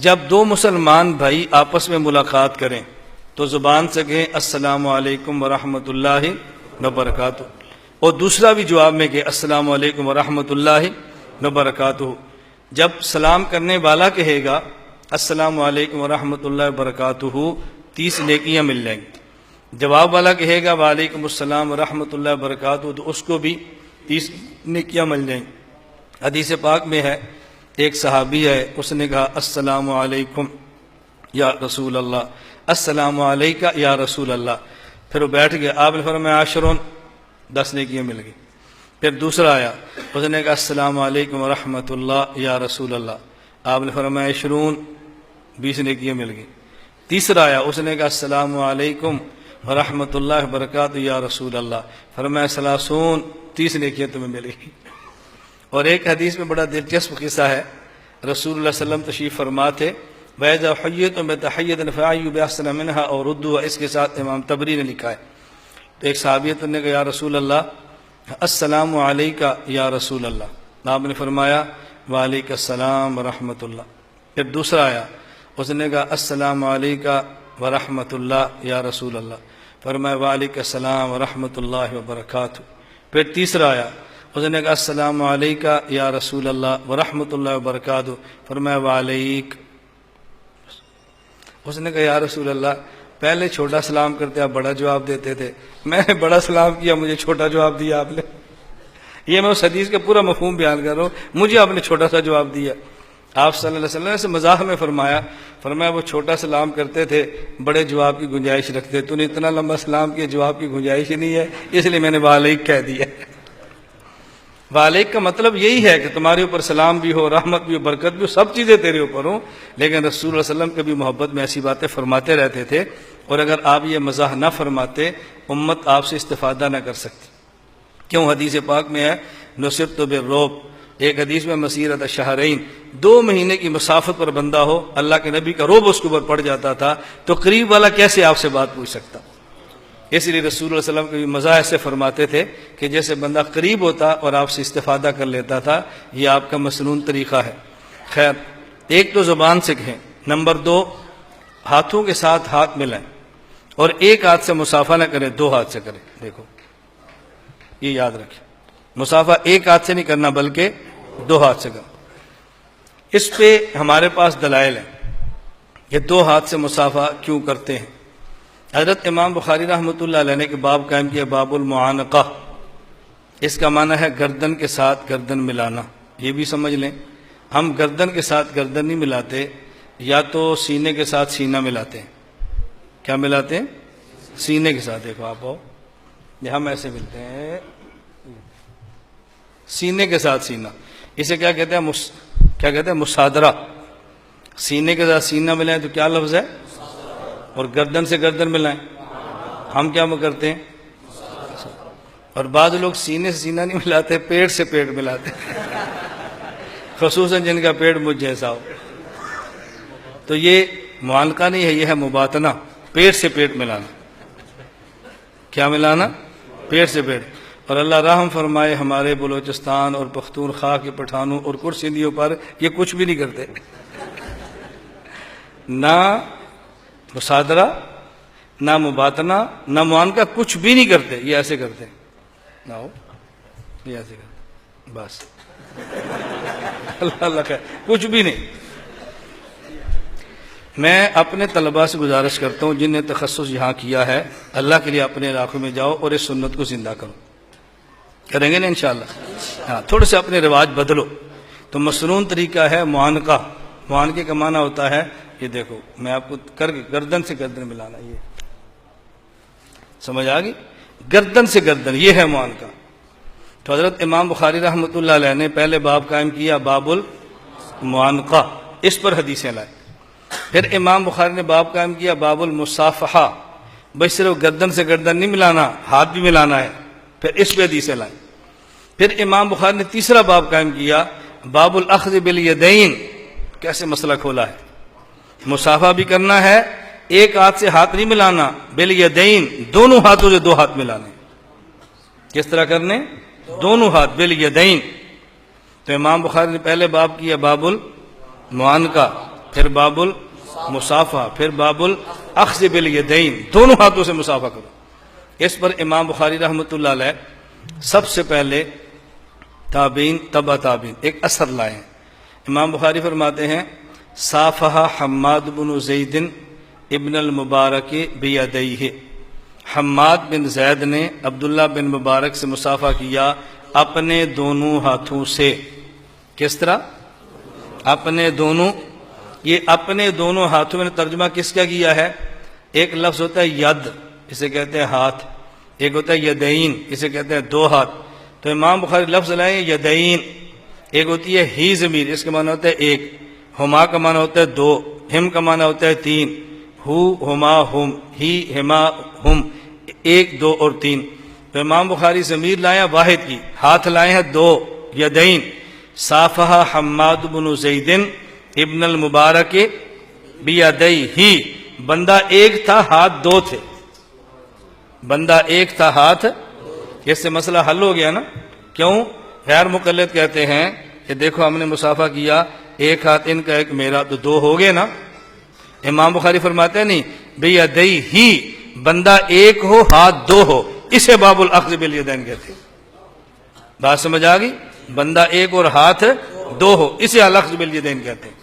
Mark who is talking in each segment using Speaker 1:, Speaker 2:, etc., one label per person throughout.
Speaker 1: جب دو مسلمان بھائی آپس میں ملاقات کریں تو زبان سے کہیں السلام علیکم ورحمۃ اللہ وبرکاتہ، اور دوسرا بھی جواب میں کہ السلام علیکم ورحمۃ اللہ وبرکاتہ۔ جب سلام کرنے والا کہے گا السلام علیکم ورحمۃ اللہ وبرکاتہ 30 نیکیاں مل جائیں گی، جواب والا کہے گا وعلیکم السلام ورحمۃ اللہ وبرکاتہ تو اس کو بھی 30 نیکیاں مل جائیں گی۔ حدیث پاک میں ہے، ایک صحابی ہے، اس نے کہا السلام علیکم یا رسول اللہ، السلام علیکہ یا رسول اللہ، پھر وہ بیٹھ گیا، آپ نے فرمایا عشرون، 10 نیکیاں مل گئی۔ پھر دوسرا آیا، اس نے کہا السلام علیکم ورحمۃ اللہ یا رسول اللہ، آپ نے فرمایا 20 20 نیکیاں مل گئی۔ تیسرا آیا، اس نے کہا السلام علیکم ورحمۃ اللہ وبرکاتہ یا رسول اللہ، فرمایا 30 نیکیاں تمہیں ملے گی۔ اور ایک حدیث میں بڑا دلچسپ قصہ ہے، رسول اللہ صلی اللہ علیہ وسلم تشریف فرما تھے، وَإِذَا حُيِّيتُم بِتَحِيَّةٍ فَحَيُّوا بِأَحْسَنَ مِنْهَا أَوْ رُدُّوهَا، اس کے ساتھ امام طبری نے لکھا ہے۔ تو ایک صحابیت نے کہا یا رسول اللہ السلام علیکہ یا رسول اللہ، آپ نے فرمایا وعلیک السلام ورحمۃ اللہ۔ پھر دوسرا آیا، اس نے کہا السلام علیکہ ورحمۃ اللہ یا رسول اللہ، فرمایا وعلیک السلام ورحمۃ اللہ وبرکاتہ۔ پھر تیسرا آیا، اس نے کہا السلام علیکہ یا رسول اللہ ورحمۃ اللہ وبرکاتہ، فرمایا وعلیک۔ اس نے کہا یا رسول اللہ پہلے چھوٹا سلام کرتے آپ بڑا جواب دیتے تھے، میں نے بڑا سلام کیا مجھے چھوٹا جواب دیا آپ نے۔ یہ میں اس حدیث کا پورا مفہوم بیان کر رہا ہوں، مجھے آپ نے چھوٹا سا جواب دیا۔ آپ صلی اللہ علیہ وسلم نے سے مزاح میں فرمایا وہ چھوٹا سلام کرتے تھے، بڑے جواب کی گنجائش رکھتے، تو نے اتنا لمبا سلام کیا جواب کی گنجائش ہی نہیں ہے، اس لیے میں نے وعلیک کہہ دیا۔ وعلیک کا مطلب یہی ہے کہ تمہارے اوپر سلام بھی ہو، رحمت بھی ہو، برکت بھی ہو، سب چیزیں تیرے اوپر ہوں۔ لیکن رسول اللہ صلی اللہ علیہ وسلم کبھی محبت میں ایسی باتیں فرماتے رہتے تھے، اور اگر آپ یہ مزاح نہ فرماتے امت آپ سے استفادہ نہ کر سکتی۔ کیوں؟ حدیث پاک میں ہے نصرت بالرعب، ایک حدیث میں مسیرۃ شہرین، 2 مہینے کی مسافت پر بندہ ہو، اللہ کے نبی کا رعب اس کے اوپر پڑ جاتا تھا، تو قریب والا کیسے آپ سے بات پوچھ سکتا؟ اس لیے رسول اللہ صلی اللہ علیہ وسلم کے مزاح سے فرماتے تھے کہ جیسے بندہ قریب ہوتا اور آپ سے استفادہ کر لیتا تھا، یہ آپ کا مسنون طریقہ ہے۔ خیر، ایک تو زبان سے کہیں، نمبر 2 ہاتھوں کے ساتھ ہاتھ ملائیں، اور ایک ہاتھ سے مصافحہ نہ کریں، 2 ہاتھ سے کریں۔ دیکھو یہ یاد رکھیں، مصافحہ ایک ہاتھ سے نہیں کرنا بلکہ 2 ہاتھ سے کرنا۔ اس پہ ہمارے پاس دلائل ہیں کہ 2 ہاتھ سے مصافحہ کیوں کرتے ہیں۔ حضرت امام بخاری رحمۃ اللہ علیہ نے کہ باب قائم کیا باب المعانقہ، اس کا معنی ہے گردن کے ساتھ گردن ملانا۔ یہ بھی سمجھ لیں، ہم گردن کے ساتھ گردن نہیں ملاتے، یا تو سینے کے ساتھ سینہ ملاتے ہیں۔ کیا ملاتے ہیں؟ سینے کے ساتھ۔ دیکھو آپ آؤ، یہ ہم ایسے ملتے ہیں، سینے کے ساتھ سینہ، اسے کیا کہتے ہیں مصادرہ۔ سینے کے ساتھ سینہ ملائیں تو کیا لفظ ہے؟ اور گردن سے گردن ملائیں، ہم کیا کرتے ہیں؟ اور بعض لوگ سینے سے سینہ نہیں ملاتے، پیٹ سے پیٹ ملاتے، خصوصاً جن کا پیٹ مجھ جیسا ہو۔ تو یہ معانقہ نہیں ہے، یہ ہے مباطنہ، پیٹ سے پیٹ ملانا۔ کیا ملانا؟ پیٹ سے پیٹ۔ اور اللہ رحم فرمائے ہمارے بلوچستان اور پختونخوا کے پٹھانوں اور کرسندیوں پر یہ کچھ بھی نہیں کرتے، نہ مصادرہ، نہ مباطنہ، نہ معانقہ، کچھ بھی نہیں کرتے، یہ ایسے کرتے ہیں، نہ ہو یہ ایسے کرتے بس۔ اللہ خیر، کچھ بھی نہیں۔ میں اپنے طلباء سے گزارش کرتا ہوں جن نے تخصص یہاں کیا ہے، اللہ کے لیے اپنے علاقوں میں جاؤ اور اس سنت کو زندہ کرو۔ کریں گے نا انشاءاللہ؟ ہاں، تھوڑے سے اپنے رواج بدلو۔ تو مسنون طریقہ ہے معانقہ۔ معانقے کا معنی ہوتا ہے، یہ دیکھو میں آپ کو کر کے گردن سے گردن ملانا، یہ سمجھ آ گئی؟ گردن سے گردن، یہ ہے معانقہ۔ تو حضرت امام بخاری رحمۃ اللہ علیہ نے پہلے باب قائم کیا باب المعانقہ، اس پر حدیثیں لائے۔ پھر امام بخاری نے باب قائم کیا باب المصافحہ، بس صرف گردن سے گردن نہیں ملانا، ہاتھ بھی ملانا ہے، پھر اس پہ حدیثیں لائیں۔ پھر امام بخاری نے تیسرا باب قائم کیا باب الاخذ بالیدین، کیسے مسئلہ کھولا ہے، مصافحہ بھی کرنا ہے، ایک ہاتھ سے ہاتھ نہیں ملانا، بالیدین، دونوں ہاتھوں سے 2 ہاتھ ملانے۔ کس طرح کرنے؟ دونوں ہاتھ، بالیدین۔ تو امام بخاری نے پہلے باب کیا باب المعانقہ، پھر باب المصافحہ، پھر باب الاخذ بالیدین، دونوں ہاتھوں سے مصافحہ کرو۔ اس پر امام بخاری رحمۃ اللہ علیہ سب سے پہلے تابعین تبع تابعین ایک اثر لائے ہیں۔ امام بخاری فرماتے ہیں صافحہ حماد بن زید ابن المبارک بیدیہ، حماد بن زید نے عبداللہ بن مبارک سے مصافحہ کیا اپنے دونوں ہاتھوں سے۔ کس طرح؟ اپنے دونوں، یہ اپنے دونوں ہاتھوں میں ترجمہ کس کا کیا ہے؟ ایک لفظ ہوتا ہے ید، اسے کہتے ہیں ہاتھ، ایک ہوتا ہے یدین، اسے کہتے ہیں دو ہاتھ۔ تو امام بخاری لفظ لائے یدین، ایک ہوتی ہے ہی ضمیر، اس کا معنی ہوتا ہے ایک، ہما کا معنی ہوتا ہے دو، ہم کا معنی ہوتا ہے تین، ہو ہما ہم، ہی ہما ہم، ایک دو اور تین۔ تو امام بخاری ضمیر لائے ہیں واحد کی، ہاتھ لائے ہیں دو، یدین۔ صافحہ حماد بن زید ابن المبارک بیدیہ، بندہ ایک تھا ہاتھ دو تھے، بندہ ایک تھا ہاتھ، اس سے مسئلہ حل ہو گیا نا۔ کیوں؟ غیر مقلد کہتے ہیں کہ دیکھو ہم نے مصافحہ کیا، ایک ہاتھ ان کا ایک میرا، تو دو ہو گئے نا۔ امام بخاری فرماتے ہیں نہیں، بیدیہ، بندہ ایک ہو ہاتھ دو ہو، اسے باب الاخذ بالیدین کہتے ہیں۔ بات سمجھ آ گئی؟ بندہ ایک اور ہاتھ دو ہو، اسے الاخذ بالیدین کہتے ہیں۔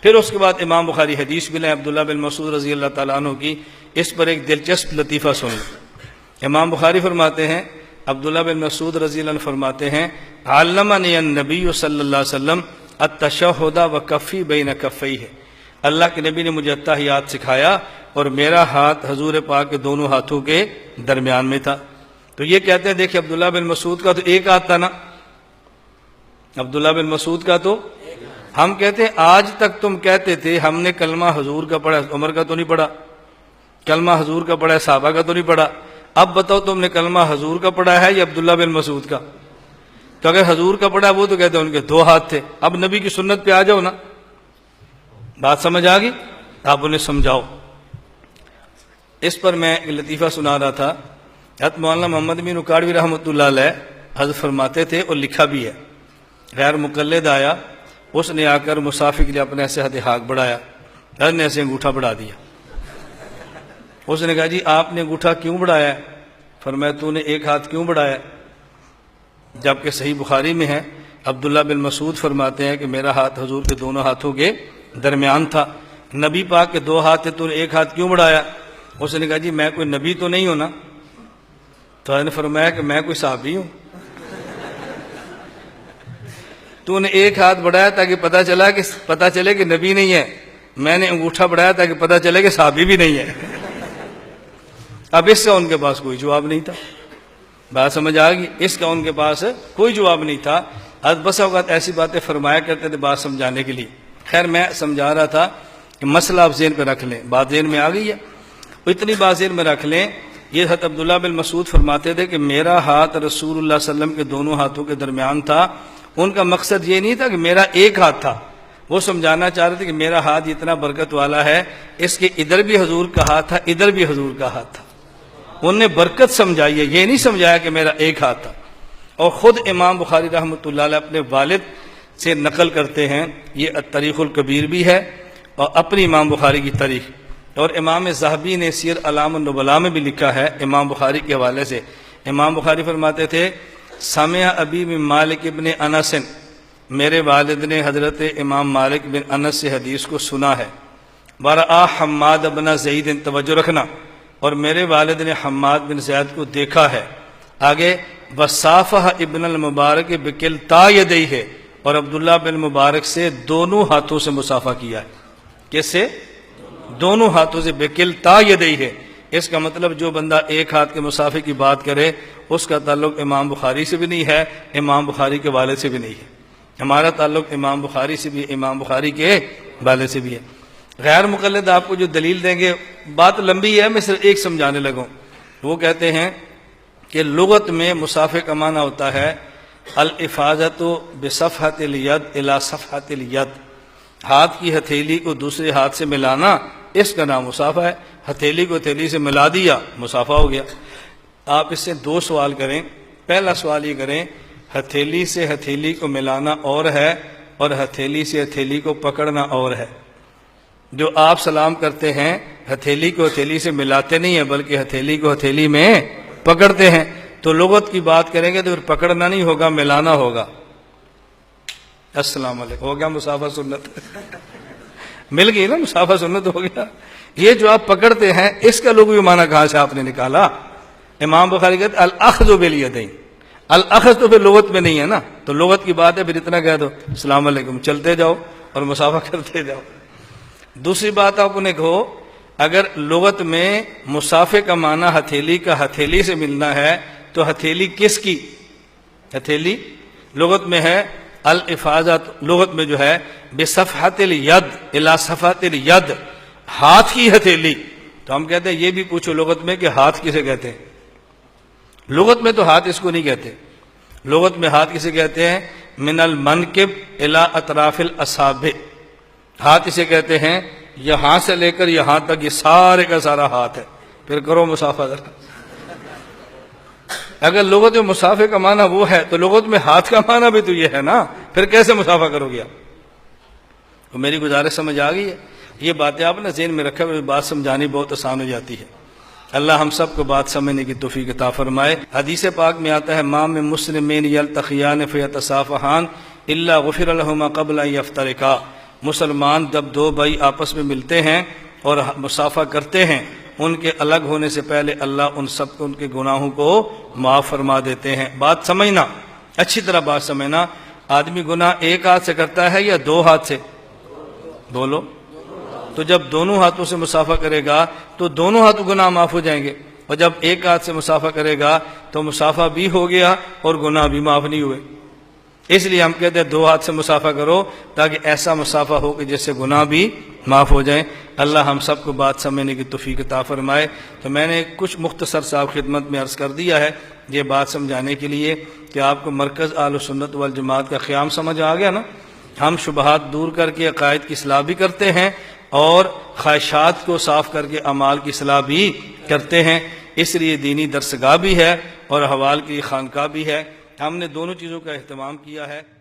Speaker 1: پھر اس کے بعد امام بخاری حدیث بھی لیں عبداللہ بن مسعود رضی اللہ تعالیٰ عنہ کی، اس پر ایک دلچسپ لطیفہ سن لیں۔ امام بخاری فرماتے ہیں، عبداللہ بن مسعود رضی اللہ عنہ فرماتے ہیں علمنی النبی صلی اللہ علیہ وسلم التشہد وکفی بین کفیہ، اللہ کے نبی نے مجھے اتحیات سکھایا اور میرا ہاتھ حضور پاک کے دونوں ہاتھوں کے درمیان میں تھا۔ تو یہ کہتے ہیں دیکھیں عبداللہ بن مسعود کا تو ایک ہاتھ تھا نا، عبداللہ بن مسعود کا تو ہم کہتے ہیں آج تک تم کہتے تھے ہم نے کلمہ حضور کا پڑھا، عمر کا تو نہیں پڑھا، کلمہ حضور کا پڑھا، صحابہ کا تو نہیں پڑھا، اب بتاؤ تم نے کلمہ حضور کا پڑھا ہے یا عبداللہ بن مسعود کا؟ تو اگر حضور کا پڑھا وہ تو کہتے ہیں ان کے دو ہاتھ تھے، اب نبی کی سنت پہ آ جاؤ نا۔ بات سمجھ آ گئی؟ آپ انہیں سمجھاؤ۔ اس پر میں ایک لطیفہ سنا رہا تھا، حضرت مولانا محمد بن اکاڑوی رحمۃ اللہ علیہ حضرت فرماتے تھے اور لکھا بھی ہے، غیر مقلد آیا، اس نے آ کر مصافحے کے لیے اپنے ایسے ہاتھ ہاتھ بڑھایا، حضرت نے ایسے انگوٹھا بڑھا دیا۔ اس نے کہا جی آپ نے انگوٹھا کیوں بڑھایا؟ فرمایا تو نے ایک ہاتھ کیوں بڑھایا؟ جبکہ صحیح بخاری میں ہے، عبداللہ بن مسعود فرماتے ہیں کہ میرا ہاتھ حضور کے دونوں ہاتھوں کے درمیان تھا، نبی پاک کے دو ہاتھ تھے، تو نے ایک ہاتھ کیوں بڑھایا؟ اس نے کہا جی میں کوئی نبی تو نہیں ہوں نا۔ تو حضرت نے فرمایا کہ میں کوئی صحابی ہوں، تو نے ایک ہاتھ بڑھایا تاکہ پتہ چلے کہ نبی نہیں ہے، میں نے انگوٹھا بڑھایا تاکہ پتہ چلے کہ صحابی بھی نہیں ہے۔ اب اس کا ان کے پاس کوئی جواب نہیں تھا۔ بات سمجھ آ گئی؟ اس کا ان کے پاس کوئی جواب نہیں تھا۔ حضرت بسا اوقات ایسی باتیں فرمایا کرتے تھے بات سمجھانے کے لیے۔ خیر میں سمجھا رہا تھا کہ مسئلہ آپ ذہن پہ رکھ لیں، بات ذہن میں آ گئی ہے، اتنی بات ذہن میں رکھ لیں۔ یہ حضرت عبداللہ بن مسعود فرماتے تھے کہ میرا ہاتھ رسول اللہ صلی اللہ علیہ وسلم کے دونوں ہاتھوں کے درمیان تھا۔ ان کا مقصد یہ نہیں تھا کہ میرا ایک ہاتھ تھا، وہ سمجھانا چاہ رہے تھے کہ میرا ہاتھ اتنا برکت والا ہے، اس کے ادھر بھی حضور کا ہاتھ تھا، ادھر بھی حضور کا ہاتھ تھا۔ انہوں نے برکت سمجھائی ہے، یہ نہیں سمجھایا کہ میرا ایک ہاتھ تھا۔ اور خود امام بخاری رحمۃ اللہ علیہ اپنے والد سے نقل کرتے ہیں، یہ التاریخ الکبیر بھی ہے اور اپنی امام بخاری کی تاریخ، اور امام ذہبی نے سیر اعلام النبلاء میں بھی لکھا ہے امام بخاری کے حوالے سے۔ امام بخاری فرماتے تھے سمع ابی من مالک ابن انس، میرے والد نے حضرت امام مالک بن انس سے حدیث کو سنا ہے، ورآ حماد بن زید، توجہ رکھنا، اور میرے والد نے حماد بن زید کو دیکھا ہے۔ آگے وصافح ابن المبارک بکلتا یدیہ، اور عبداللہ بن مبارک سے دونوں ہاتھوں سے مصافحہ کیا ہے۔ کس سے؟ دونوں ہاتھوں سے، بکلتا یدیہ۔ اس کا مطلب جو بندہ ایک ہاتھ کے مصافحے کی بات کرے اس کا تعلق امام بخاری سے بھی نہیں ہے، امام بخاری کے والد سے بھی نہیں ہے۔ ہمارا تعلق امام بخاری سے بھی، امام بخاری کے والد سے بھی ہے۔ غیر مقلد آپ کو جو دلیل دیں گے، بات لمبی ہے، میں صرف ایک سمجھانے لگوں۔ وہ کہتے ہیں کہ لغت میں مصافحے کا معنی ہوتا ہے الافاضۃ بصفحۃ الید الی صفحۃ الید، ہاتھ کی ہتھیلی کو دوسرے ہاتھ سے ملانا، اس کا نام مصافحہ ہے۔ ہتھیلی کو ہتھیلی سے ملا دیا، مصافحہ ہو گیا۔ آپ اس سے دو سوال کریں۔ پہلا سوال یہ کریں، ہتھیلی سے ہتھیلی کو ملانا اور ہے، اور ہتھیلی سے ہتھیلی کو پکڑنا اور ہے۔ جو آپ سلام کرتے ہیں ہتھیلی کو ہتھیلی سے ملاتے نہیں ہیں بلکہ ہتھیلی کو ہتھیلی میں پکڑتے ہیں، تو لغت کی بات کریں گے تو پھر پکڑنا نہیں ہوگا، ملانا ہوگا۔ السلام علیکم ہو گیا مصافحہ سنت مل گئی نا، مصافحہ سنت ہو گیا۔ یہ جو آپ پکڑتے ہیں اس کا لغوی معنی کہاں سے آپ نے نکالا؟ امام بخاری کہتے الاخذ بالیدین، الاخذ تو پھر لغت میں نہیں ہے نا، تو لغت کی بات ہے پھر اتنا کہہ دو السلام علیکم، چلتے جاؤ اور مصافحہ کرتے جاؤ۔ دوسری بات آپ نے کہو، اگر لغت میں مصافحے کا معنی ہتھیلی کا ہتھیلی سے ملنا ہے تو ہتھیلی کس کی؟ ہتھیلی لغت میں ہے الافاظت، لغت میں جو ہے بصفحۃ الید الی صفحۃ الید، ہاتھ کی ہتھیلی۔ تو ہم کہتے ہیں یہ بھی پوچھو لغت میں کہ ہاتھ کسے کہتے ہیں؟ لغت میں تو ہاتھ اس کو نہیں کہتے، لغت میں ہاتھ کسے کہتے ہیں؟ من المنکب الی اطراف الاصابع، ہاتھ اسے کہتے ہیں یہاں سے لے کر یہاں تک یہ سارے کا سارا ہاتھ ہے۔ پھر کرو مصافحہ ذرا۔ اگر لغت میں مصافحے کا معنی وہ ہے تو لغت میں ہاتھ کا معنی بھی تو یہ ہے نا، پھر کیسے مصافحہ کرو گے آپ؟ تو میری گزارش سمجھ آ گئی ہے؟ یہ باتیں آپ نے ذہن میں رکھا، بات سمجھانی بہت آسان ہو جاتی ہے۔ اللہ ہم سب کو بات سمجھنے کی توفیق عطا فرمائے۔ حدیث پاک میں آتا ہے ما من مسلمین یلتقیان فیتصافحان الا غفر لہما قبل ان یفترقا، مسلمان جب دو بھائی آپس میں ملتے ہیں اور مصافحہ کرتے ہیں، ان کے الگ ہونے سے پہلے اللہ ان سب کو ان کے گناہوں کو معاف فرما دیتے ہیں۔ بات سمجھنا، اچھی طرح بات سمجھنا، آدمی گناہ ایک ہاتھ سے کرتا ہے یا دو ہاتھ سے؟ بولو۔ تو جب دونوں ہاتھوں سے مصافحہ کرے گا تو دونوں ہاتھوں گناہ معاف ہو جائیں گے، اور جب ایک ہاتھ سے مصافحہ کرے گا تو مصافحہ بھی ہو گیا اور گناہ بھی معاف نہیں ہوئے۔ اس لیے ہم کہتے ہیں دو ہاتھ سے مصافحہ کرو تاکہ ایسا مصافحہ ہو کہ جس سے گناہ بھی معاف ہو جائیں۔ اللہ ہم سب کو بات سمجھنے کی توفیق عطا فرمائے۔ تو میں نے کچھ مختصر صاحب خدمت میں عرض کر دیا ہے یہ بات سمجھانے کے لیے کہ آپ کو مرکز اہل سنت والجماعت کا قیام سمجھ آ گیا نا۔ ہم شبہات دور کر کے عقائد کی اصلاح بھی کرتے ہیں اور خواہشات کو صاف کر کے اعمال کی اصلاح بھی کرتے ہیں، اس لیے دینی درسگاہ بھی ہے اور حوال کی خانقاہ بھی ہے۔ ہم نے دونوں چیزوں کا اہتمام کیا ہے۔